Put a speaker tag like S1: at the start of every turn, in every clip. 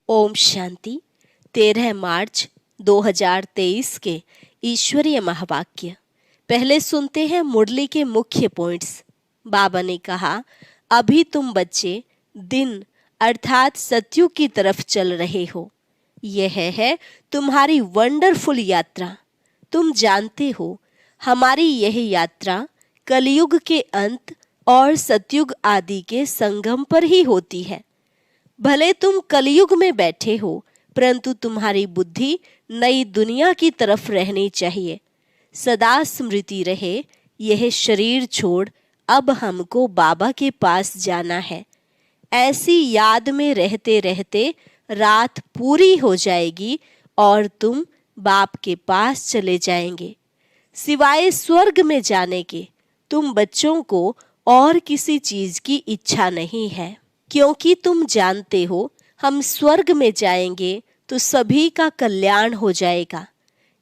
S1: ओम शांति। 13 मार्च 2023 के ईश्वरीय महावाक्य। पहले सुनते हैं मुरली के मुख्य पॉइंट्स। बाबा ने कहा, अभी तुम बच्चे दिन अर्थात सत्युग की तरफ चल रहे हो। यह है तुम्हारी वंडरफुल यात्रा। तुम जानते हो हमारी यह यात्रा कलयुग के अंत और सतयुग आदि के संगम पर ही होती है। भले तुम कलयुग में बैठे हो, परंतु तुम्हारी बुद्धि नई दुनिया की तरफ रहनी चाहिए। सदा स्मृति रहे, यह शरीर छोड़ अब हमको बाबा के पास जाना है। ऐसी याद में रहते रहते रात पूरी हो जाएगी और तुम बाप के पास चले जाएंगे। सिवाय स्वर्ग में जाने के तुम बच्चों को और किसी चीज की इच्छा नहीं है, क्योंकि तुम जानते हो हम स्वर्ग में जाएंगे तो सभी का कल्याण हो जाएगा।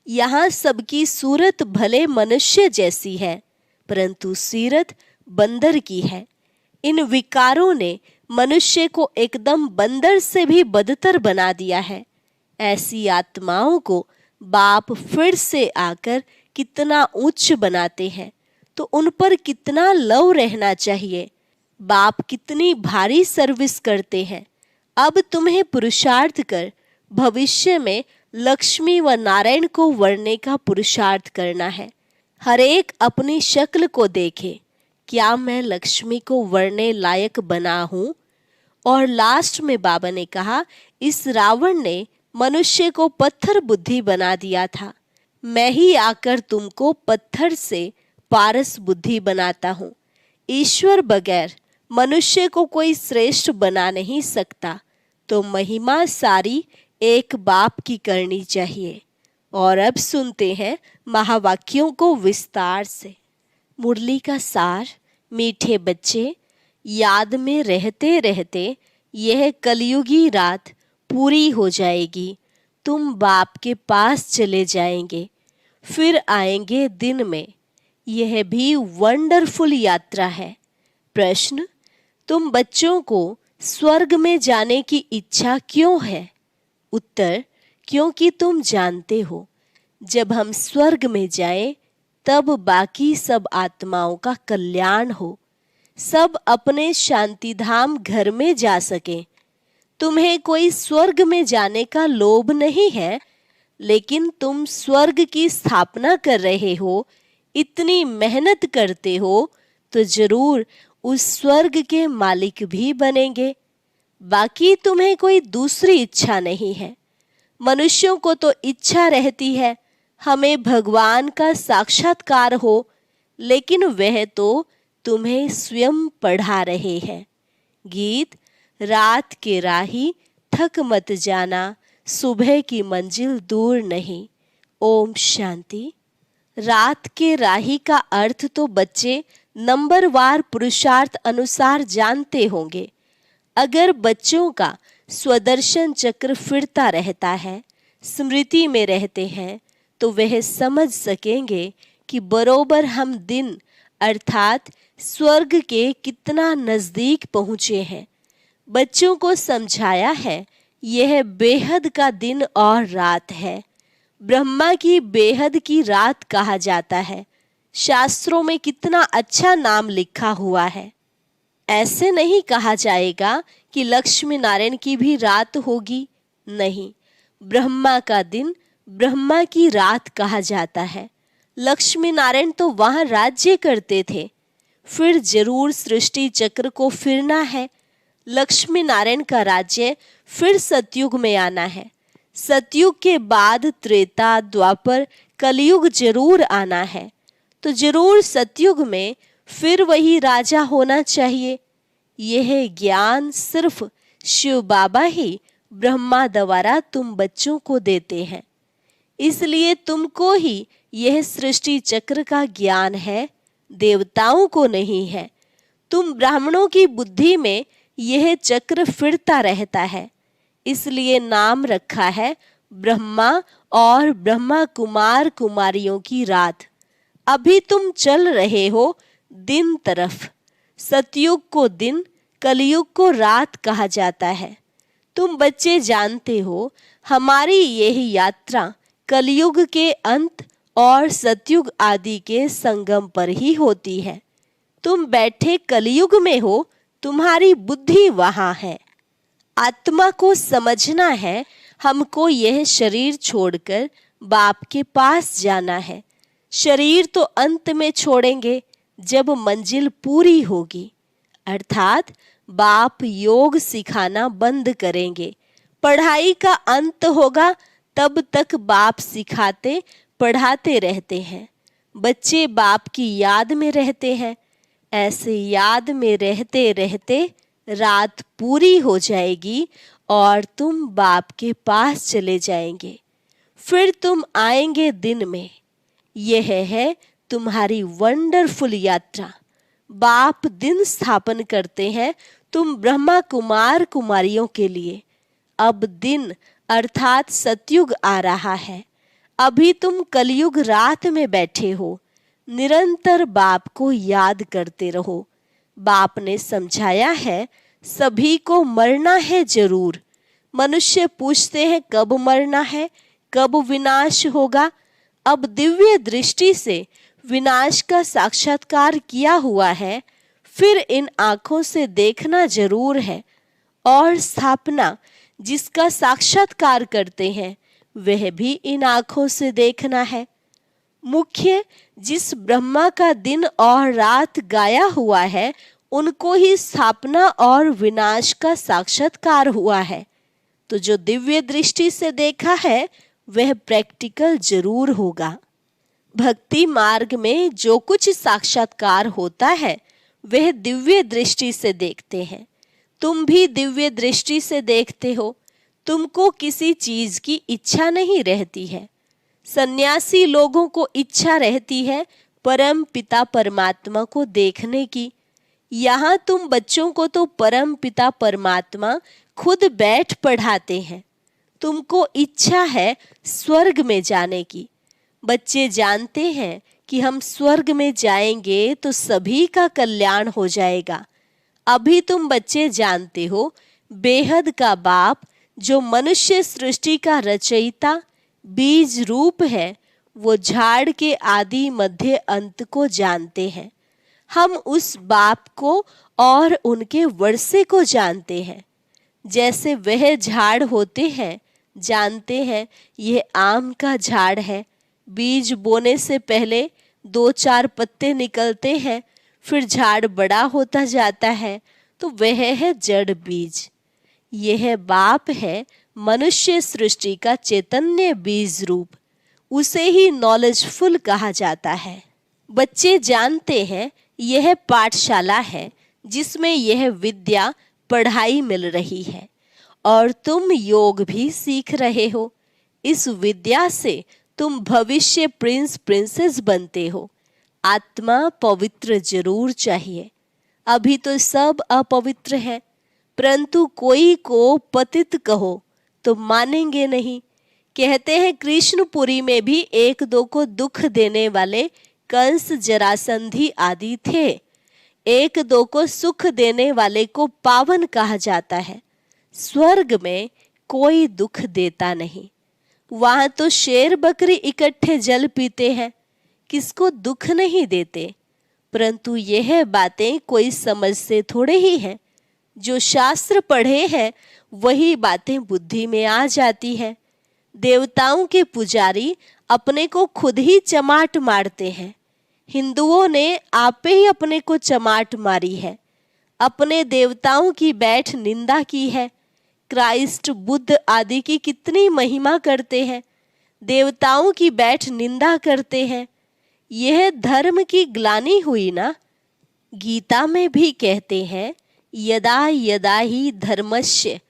S1: यहाँ सबकी सूरत भले मनुष्य जैसी है, परंतु सीरत बंदर की है। इन विकारों ने मनुष्य को एकदम बंदर से भी बदतर बना दिया है। ऐसी आत्माओं को बाप फिर से आकर कितना उच्च बनाते हैं, तो उन पर कितना लव रहना चाहिए। बाप कितनी भारी सर्विस करते हैं। अब तुम्हें पुरुषार्थ कर भविष्य में लक्ष्मी व नारायण को वरने का पुरुषार्थ करना है। हर एक अपनी शक्ल को देखे, क्या मैं लक्ष्मी को वरने लायक बना हूँ। और लास्ट में बाबा ने कहा, इस रावण ने मनुष्य को पत्थर बुद्धि बना दिया था। मैं ही आकर तुमको पत्थर से पारस बुद्धि बनाता हूँ। ईश्वर बगैर मनुष्य को कोई श्रेष्ठ बना नहीं सकता, तो महिमा सारी एक बाप की करनी चाहिए। और अब सुनते हैं महावाक्यों को विस्तार से। मुरली का सार। मीठे बच्चे, याद में रहते रहते यह कलयुगी रात पूरी हो जाएगी। तुम बाप के पास चले जाएंगे, फिर आएंगे दिन में। यह भी वंडरफुल यात्रा है। प्रश्न, तुम बच्चों को स्वर्ग में जाने की इच्छा क्यों है? उत्तर, क्योंकि तुम जानते हो जब हम स्वर्ग में जाएं तब बाकी सब आत्माओं का कल्याण हो, सब अपने शांतिधाम घर में जा सके। तुम्हें कोई स्वर्ग में जाने का लोभ नहीं है, लेकिन तुम स्वर्ग की स्थापना कर रहे हो, इतनी मेहनत करते हो, तो जरूर उस स्वर्ग के मालिक भी बनेंगे। बाकी तुम्हें कोई दूसरी इच्छा नहीं है। मनुष्यों को तो इच्छा रहती है हमें भगवान का साक्षात्कार हो, लेकिन वह तो तुम्हें स्वयं पढ़ा रहे हैं। गीत, रात के राही थक मत जाना, सुबह की मंजिल दूर नहीं। ओम शांति। रात के राही का अर्थ तो बच्चे नंबरवार पुरुषार्थ अनुसार जानते होंगे। अगर बच्चों का स्वदर्शन चक्र फिरता रहता है, स्मृति में रहते हैं, तो वह समझ सकेंगे कि बरोबर हम दिन अर्थात स्वर्ग के कितना नजदीक पहुँचे हैं। बच्चों को समझाया है यह बेहद का दिन और रात है। ब्रह्मा की बेहद की रात कहा जाता है। शास्त्रों में कितना अच्छा नाम लिखा हुआ है। ऐसे नहीं कहा जाएगा कि लक्ष्मी नारायण की भी रात होगी, नहीं। ब्रह्मा का दिन ब्रह्मा की रात कहा जाता है। लक्ष्मी नारायण तो वहां राज्य करते थे, फिर जरूर सृष्टि चक्र को फिरना है। लक्ष्मी नारायण का राज्य फिर सतयुग में आना है। सतयुग के बाद त्रेता, द्वापर, कलयुग जरूर आना है, तो जरूर सतयुग में फिर वही राजा होना चाहिए। यह ज्ञान सिर्फ शिव बाबा ही ब्रह्मा द्वारा तुम बच्चों को देते हैं, इसलिए तुमको ही यह सृष्टि चक्र का ज्ञान है, देवताओं को नहीं है। तुम ब्राह्मणों की बुद्धि में यह चक्र फिरता रहता है, इसलिए नाम रखा है ब्रह्मा और ब्रह्मा कुमार कुमारियों की रात। अभी तुम चल रहे हो दिन तरफ। सतयुग को दिन, कलयुग को रात कहा जाता है। तुम बच्चे जानते हो, हमारी यही यात्रा कलयुग के अंत और सतयुग आदि के संगम पर ही होती है। तुम बैठे कलयुग में हो, तुम्हारी बुद्धि वहां है। आत्मा को समझना है, हमको यह शरीर छोड़कर बाप के पास जाना है। शरीर तो अंत में छोड़ेंगे जब मंजिल पूरी होगी, अर्थात बाप योग सिखाना बंद करेंगे। पढ़ाई का अंत होगा, तब तक बाप सिखाते पढ़ाते रहते हैं। बच्चे बाप की याद में रहते हैं। ऐसे याद में रहते रहते रात पूरी हो जाएगी और तुम बाप के पास चले जाएंगे। फिर तुम आएंगे दिन में। यह है तुम्हारी वंडरफुल यात्रा। बाप दिन स्थापन करते हैं तुम ब्रह्मा कुमार कुमारियों के लिए। अब दिन अर्थात सतयुग आ रहा है। अभी तुम कलयुग रात में बैठे हो। निरंतर बाप को याद करते रहो। बाप ने समझाया है, सभी को मरना है जरूर। मनुष्य पूछते हैं कब मरना है, कब विनाश होगा। अब दिव्य दृष्टि से विनाश का साक्षात्कार किया हुआ है, फिर इन आंखों से देखना जरूर है। और स्थापना जिसका साक्षात्कार करते हैं, वह भी इन आंखों से देखना है। मुख्य जिस ब्रह्मा का दिन और रात गाया हुआ है, उनको ही स्थापना और विनाश का साक्षात्कार हुआ है। तो जो दिव्य दृष्टि से देखा है, वह प्रैक्टिकल जरूर होगा। भक्ति मार्ग में जो कुछ साक्षात्कार होता है, वह दिव्य दृष्टि से देखते हैं। तुम भी दिव्य दृष्टि से देखते हो। तुमको किसी चीज की इच्छा नहीं रहती है। सन्यासी लोगों को इच्छा रहती है परम पिता परमात्मा को देखने की। यहाँ तुम बच्चों को तो परम पिता परमात्मा खुद बैठ पढ़ाते हैं। तुमको इच्छा है स्वर्ग में जाने की। बच्चे जानते हैं कि हम स्वर्ग में जाएंगे तो सभी का कल्याण हो जाएगा। अभी तुम बच्चे जानते हो, बेहद का बाप जो मनुष्य सृष्टि का रचयिता बीज रूप है, वो झाड़ के आदि मध्य अंत को जानते हैं। हम उस बाप को और उनके वर्षे को जानते हैं। जैसे वह झाड़ होते हैं, जानते हैं यह आम का झाड़ है। बीज बोने से पहले 2-4 पत्ते निकलते हैं, फिर झाड़ बड़ा होता जाता है, तो वह है जड़ बीज। यह बाप है मनुष्य सृष्टि का चैतन्य बीज रूप। उसे ही नॉलेजफुल कहा जाता है। बच्चे जानते हैं यह पाठशाला है जिसमें यह विद्या पढ़ाई मिल रही है और तुम योग भी सीख रहे हो। इस विद्या से तुम भविष्य प्रिंस प्रिंसेस बनते हो। आत्मा पवित्र जरूर चाहिए। अभी तो सब अपवित्र है, परंतु कोई को पतित कहो तो मानेंगे नहीं। कहते हैं कृष्णपुरी में भी 1-2 को दुख देने वाले कंस जरासंधी आदि थे। 1-2 को सुख देने वाले को पावन कहा जाता है। स्वर्ग में कोई दुख देता नहीं। वहां तो शेर बकरी इकट्ठे जल पीते हैं, किसको दुख नहीं देते। परंतु यह बातें कोई समझते थोड़े ही हैं। जो शास्त्र पढ़े हैं वही बातें बुद्धि में आ जाती है। देवताओं के पुजारी अपने को खुद ही चमाट मारते हैं। हिंदुओं ने आपे ही अपने को चमाट मारी है। अपने देवताओं की बैठ निंदा की है। क्राइस्ट बुद्ध आदि की कितनी महिमा करते हैं, देवताओं की बैठ निंदा करते हैं। यह धर्म की ग्लानि हुई ना। गीता में भी कहते हैं, यदा यदा ही धर्मस्य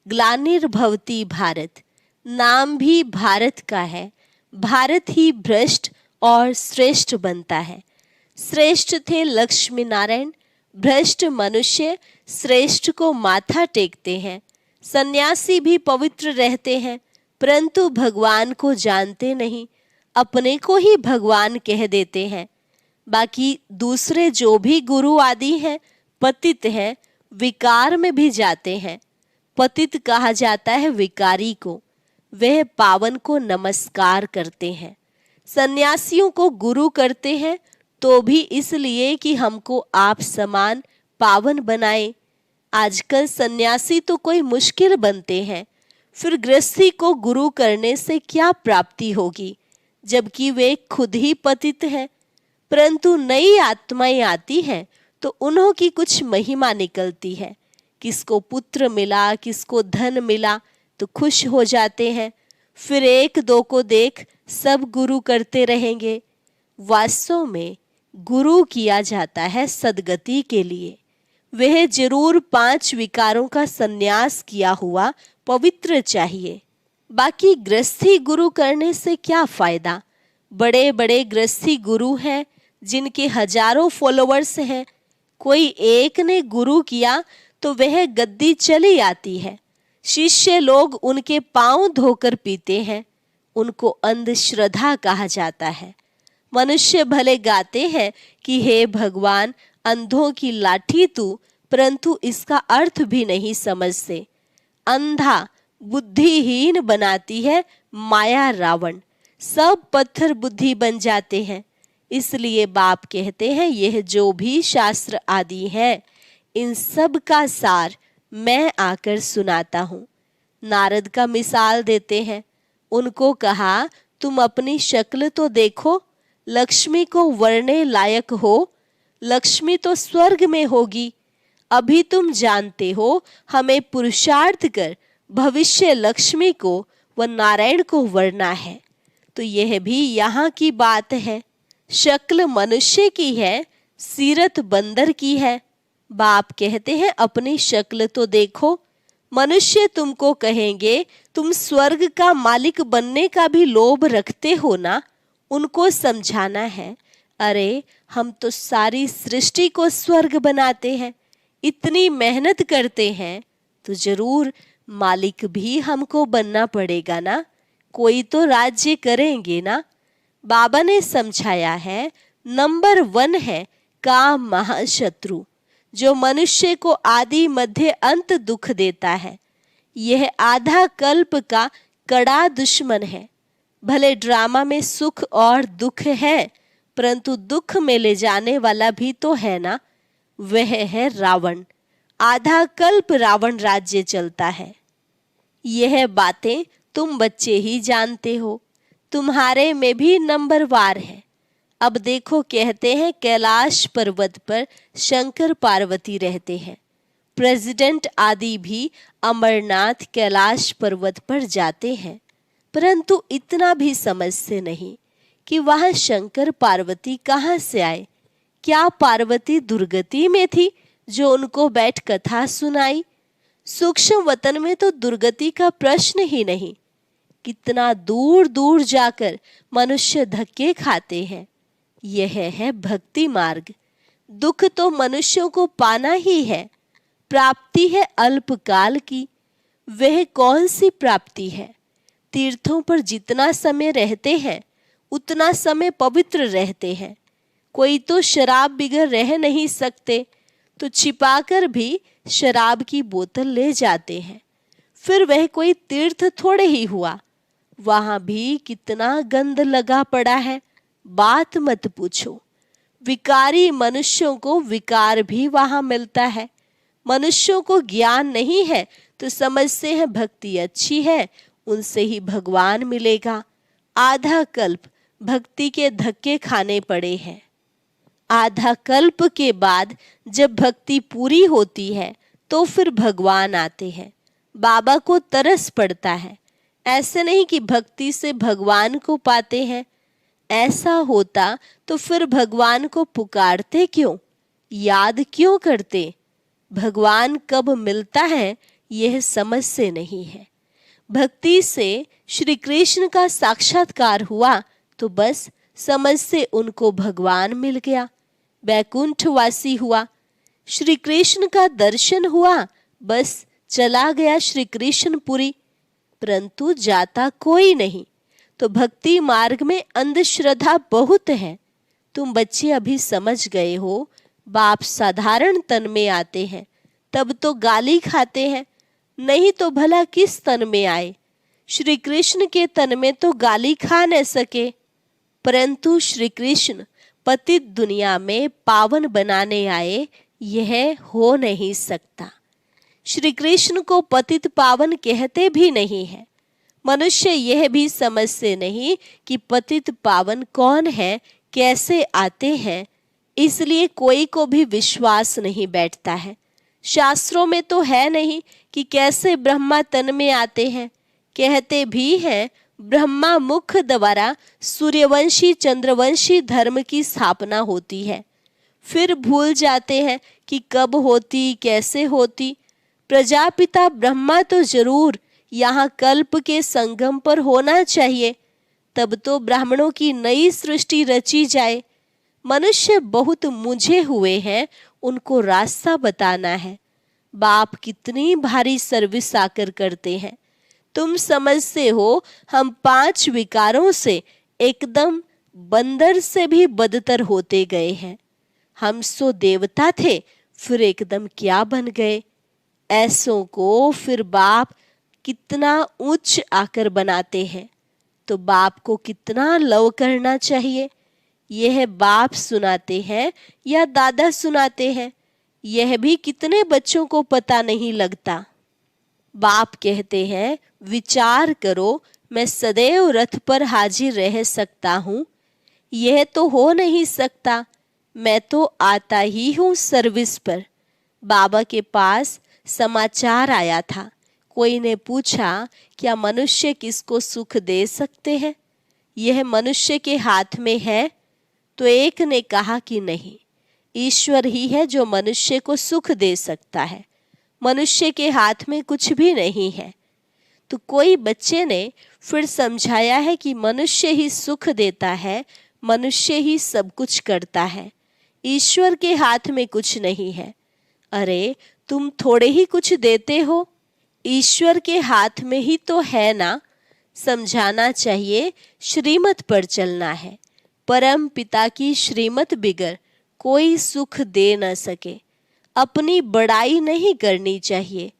S1: ग्लानिर्भवति भारत। नाम भी भारत का है। भारत ही भ्रष्ट और श्रेष्ठ बनता है। श्रेष्ठ थे लक्ष्मी नारायण, भ्रष्ट मनुष्य श्रेष्ठ को माथा टेकते हैं। सन्यासी भी पवित्र रहते हैं, परंतु भगवान को जानते नहीं, अपने को ही भगवान कह देते हैं। बाकी दूसरे जो भी गुरु आदि हैं, पतित हैं, विकार में भी जाते हैं। पतित कहा जाता है विकारी को, वह पावन को नमस्कार करते हैं। सन्यासियों को गुरु करते हैं तो भी इसलिए कि हमको आप समान पावन बनाए। आजकल सन्यासी तो कोई मुश्किल बनते हैं, फिर गृहस्थी को गुरु करने से क्या प्राप्ति होगी, जबकि वे खुद ही पतित हैं। परंतु नई आत्माएं आती हैं तो उन्हों की कुछ महिमा निकलती है। किसको पुत्र मिला, किसको धन मिला तो खुश हो जाते हैं, फिर एक दो को देख सब गुरु करते रहेंगे। वास्तव में गुरु किया जाता है सद्गति के लिए। वह जरूर 5 विकारों का संन्यास किया हुआ पवित्र चाहिए। बाकी गृहस्थी गुरु करने से क्या फायदा। बड़े बड़े गृहस्थी गुरु हैं जिनके हजारों फॉलोअर्स हैं, कोई एक ने गुरु किया तो वह गद्दी चली आती है। शिष्य लोग उनके पांव धोकर पीते हैं, उनको अंधश्रद्धा कहा जाता है। मनुष्य भले गाते हैं कि हे भगवान अंधों की लाठी तू, परंतु इसका अर्थ भी नहीं समझते। अंधा बुद्धिहीन बनाती है माया रावण, सब पत्थर बुद्धि बन जाते हैं। इसलिए बाप कहते हैं यह जो भी शास्त्र आदि है इन सब का सार मैं आकर सुनाता हूँ। नारद का मिसाल देते हैं, उनको कहा तुम अपनी शक्ल तो देखो, लक्ष्मी को वरने लायक हो, लक्ष्मी तो स्वर्ग में होगी। अभी तुम जानते हो हमें पुरुषार्थ कर भविष्य लक्ष्मी को व नारायण को वरना है। तो यह भी यहाँ की बात है। शक्ल मनुष्य की है, सीरत बंदर की है। बाप कहते हैं अपनी शक्ल तो देखो। मनुष्य तुमको कहेंगे तुम स्वर्ग का मालिक बनने का भी लोभ रखते हो ना। उनको समझाना है, अरे हम तो सारी सृष्टि को स्वर्ग बनाते हैं, इतनी मेहनत करते हैं तो जरूर मालिक भी हमको बनना पड़ेगा ना, कोई तो राज्य करेंगे ना। बाबा ने समझाया है नंबर 1 है काम महाशत्रु, जो मनुष्य को आदि मध्य अंत दुख देता है। यह आधा कल्प का कड़ा दुश्मन है। भले ड्रामा में सुख और दुख है, परंतु दुख में ले जाने वाला भी तो है ना, वह है रावण। आधा कल्प रावण राज्य चलता है। यह बातें तुम बच्चे ही जानते हो, तुम्हारे में भी नंबरवार है। अब देखो कहते हैं कैलाश पर्वत पर शंकर पार्वती रहते हैं। प्रेसिडेंट आदि भी अमरनाथ कैलाश पर्वत पर जाते हैं, परंतु इतना भी समझते नहीं कि वहां शंकर पार्वती कहाँ से आए। क्या पार्वती दुर्गति में थी जो उनको बैठ कथा सुनाई? सूक्ष्म वतन में तो दुर्गति का प्रश्न ही नहीं। कितना दूर दूर जाकर मनुष्य धक्के खाते हैं। यह है भक्ति मार्ग। दुख तो मनुष्यों को पाना ही है। प्राप्ति है अल्पकाल की। वह कौन सी प्राप्ति है? तीर्थों पर जितना समय रहते हैं उतना समय पवित्र रहते हैं। कोई तो शराब बिगर रह नहीं सकते तो छिपाकर भी शराब की बोतल ले जाते हैं। फिर वह कोई तीर्थ थोड़े ही हुआ, वहां भी कितना गंद लगा पड़ा है, बात मत पूछो। विकारी मनुष्यों को विकार भी वहां मिलता है। मनुष्यों को ज्ञान नहीं है तो समझते हैं भक्ति अच्छी है, उनसे ही भगवान मिलेगा। आधा कल्प भक्ति के धक्के खाने पड़े हैं। आधा कल्प के बाद जब भक्ति पूरी होती है तो फिर भगवान आते हैं। बाबा को तरस पड़ता है। ऐसे नहीं कि भक्ति से भगवान को पाते हैं। ऐसा होता तो फिर भगवान को पुकारते क्यों, याद क्यों करते? भगवान कब मिलता है यह समझ से नहीं है। भक्ति से श्री कृष्ण का साक्षात्कार हुआ तो बस समझ से उनको भगवान मिल गया, वैकुंठवासी हुआ। श्री कृष्ण का दर्शन हुआ, बस चला गया श्री कृष्णपुरी। परंतु जाता कोई नहीं। तो भक्ति मार्ग में अंधश्रद्धा बहुत है। तुम बच्चे अभी समझ गए हो। बाप साधारण तन में आते हैं तब तो गाली खाते हैं, नहीं तो भला किस तन में आए। श्री कृष्ण के तन में तो गाली खा न सके, परंतु श्री कृष्ण पतित दुनिया में पावन बनाने आए, यह हो नहीं सकता। श्री कृष्ण को पतित पावन कहते भी नहीं है। मनुष्य यह भी समझते नहीं कि पतित पावन कौन है, कैसे आते हैं, इसलिए कोई को भी विश्वास नहीं बैठता है। शास्त्रों में तो है नहीं कि कैसे ब्रह्मा तन में आते हैं। कहते भी हैं ब्रह्मा मुख द्वारा सूर्यवंशी चंद्रवंशी धर्म की स्थापना होती है। फिर भूल जाते हैं कि कब होती, कैसे होती। प्रजापिता ब्रह्मा तो जरूर यहाँ कल्प के संगम पर होना चाहिए, तब तो ब्राह्मणों की नई सृष्टि रची जाए। मनुष्य बहुत मुझे हुए हैं, उनको रास्ता बताना है। बाप कितनी भारी सर्विस आकर करते हैं। तुम समझते हो हम 5 विकारों से एकदम बंदर से भी बदतर होते गए हैं। हम सो देवता थे, फिर एकदम क्या बन गए। ऐसों को फिर बाप कितना उच्च आकर बनाते हैं, तो बाप को कितना लव करना चाहिए। यह बाप सुनाते हैं या दादा सुनाते हैं, यह भी कितने बच्चों को पता नहीं लगता। बाप कहते हैं विचार करो, मैं सदैव रथ पर हाजिर रह सकता हूँ। यह तो हो नहीं सकता, मैं तो आता ही हूँ सर्विस पर। बाबा के पास समाचार आया था। कोई ने पूछा क्या मनुष्य किसको सुख दे सकते हैं, यह मनुष्य के हाथ में है? तो एक ने कहा कि नहीं, ईश्वर ही है जो मनुष्य को सुख दे सकता है, मनुष्य के हाथ में कुछ भी नहीं है। तो कोई बच्चे ने फिर समझाया है कि मनुष्य ही सुख देता है, मनुष्य ही सब कुछ करता है, ईश्वर के हाथ में कुछ नहीं है। अरे तुम थोड़े ही कुछ देते हो, ईश्वर के हाथ में ही तो है ना। समझाना चाहिए, श्रीमत पर चलना है। परम पिता की श्रीमत बिगर कोई सुख दे न सके। अपनी बड़ाई नहीं करनी चाहिए।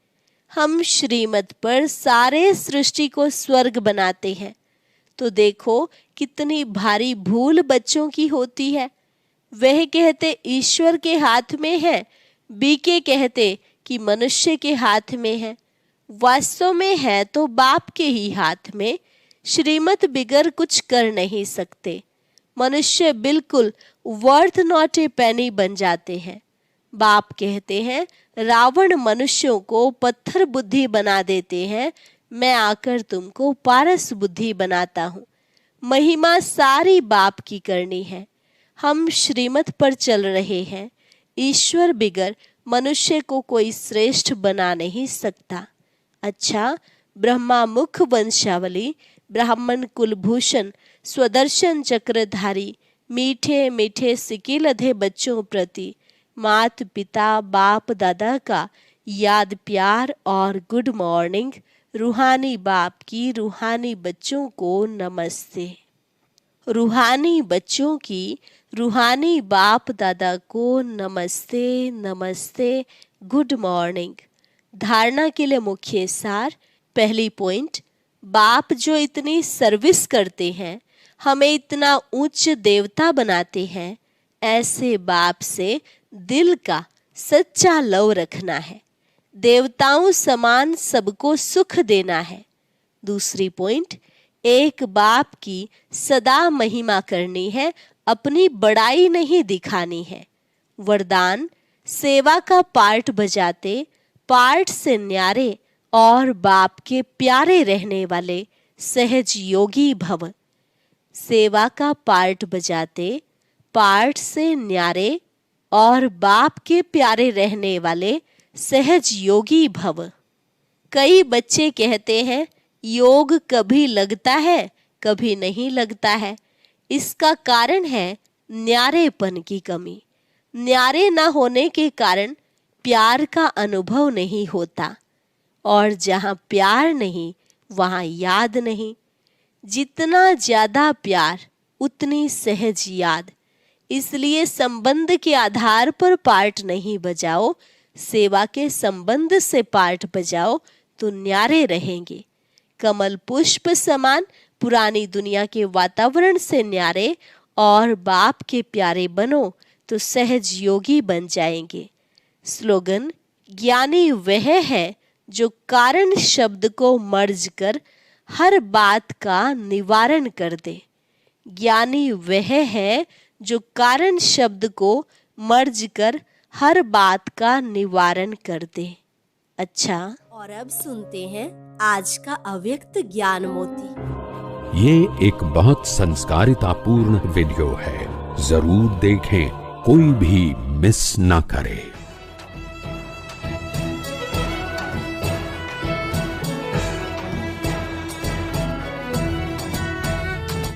S1: हम श्रीमत पर सारे सृष्टि को स्वर्ग बनाते हैं, तो देखो कितनी भारी भूल बच्चों की होती है। वह कहते ईश्वर के हाथ में है, बीके कहते कि मनुष्य के हाथ में है। वास्तव में है तो बाप के ही हाथ में। श्रीमत बिगर कुछ कर नहीं सकते। मनुष्य बिल्कुल वर्थ नॉट ए पेनी बन जाते हैं। बाप कहते हैं रावण मनुष्यों को पत्थर बुद्धि बना देते हैं, मैं आकर तुमको पारस बुद्धि बनाता हूँ। महिमा सारी बाप की करनी है। हम श्रीमत पर चल रहे हैं। ईश्वर बिगर मनुष्य को कोई श्रेष्ठ बना नहीं सकता। अच्छा, ब्रह्मा मुख वंशावली, ब्राह्मण कुलभूषण, स्वदर्शन चक्रधारी, मीठे मीठे सिके लधे बच्चों प्रति मात पिता बाप दादा का याद प्यार और गुड मॉर्निंग। रूहानी बाप की रूहानी बच्चों को नमस्ते। रूहानी बच्चों की रूहानी बाप दादा को नमस्ते नमस्ते, गुड मॉर्निंग। धारणा के लिए मुख्य सार। पहली पॉइंट, बाप जो इतनी सर्विस करते हैं, हमें इतना उच्च देवता बनाते हैं, ऐसे बाप से दिल का सच्चा लव रखना है। देवताओं समान सबको सुख देना है। दूसरी पॉइंट, एक बाप की सदा महिमा करनी है, अपनी बड़ाई नहीं दिखानी है। वरदान, सेवा का पार्ट बजाते, पार्ट से न्यारे और बाप के प्यारे रहने वाले सहज योगी भव। सेवा का पार्ट बजाते, पार्ट से न्यारे और बाप के प्यारे रहने वाले सहज योगी भव। कई बच्चे कहते हैं योग कभी लगता है, कभी नहीं लगता है। इसका कारण है न्यारेपन की कमी। न्यारे न होने के कारण प्यार का अनुभव नहीं होता, और जहाँ प्यार नहीं वहाँ याद नहीं। जितना ज्यादा प्यार उतनी सहज याद। इसलिए संबंध के आधार पर पार्ट नहीं बजाओ, सेवा के संबंध से पार्ट बजाओ, तो न्यारे रहेंगे। कमल पुष्प समान पुरानी दुनिया के वातावरण से न्यारे और बाप के प्यारे बनो तो सहज योगी बन जाएंगे। स्लोगन: ज्ञानी वह है जो कारण शब्द को मर्ज कर हर बात का निवारण कर दे। ज्ञानी वह है जो कारण शब्द को मर्ज कर हर बात का निवारण कर दे। अच्छा, और अब सुनते हैं आज का अव्यक्त ज्ञान मोती।
S2: ये एक बहुत संस्कारितापूर्ण वीडियो है, जरूर देखें, कोई भी मिस ना करे।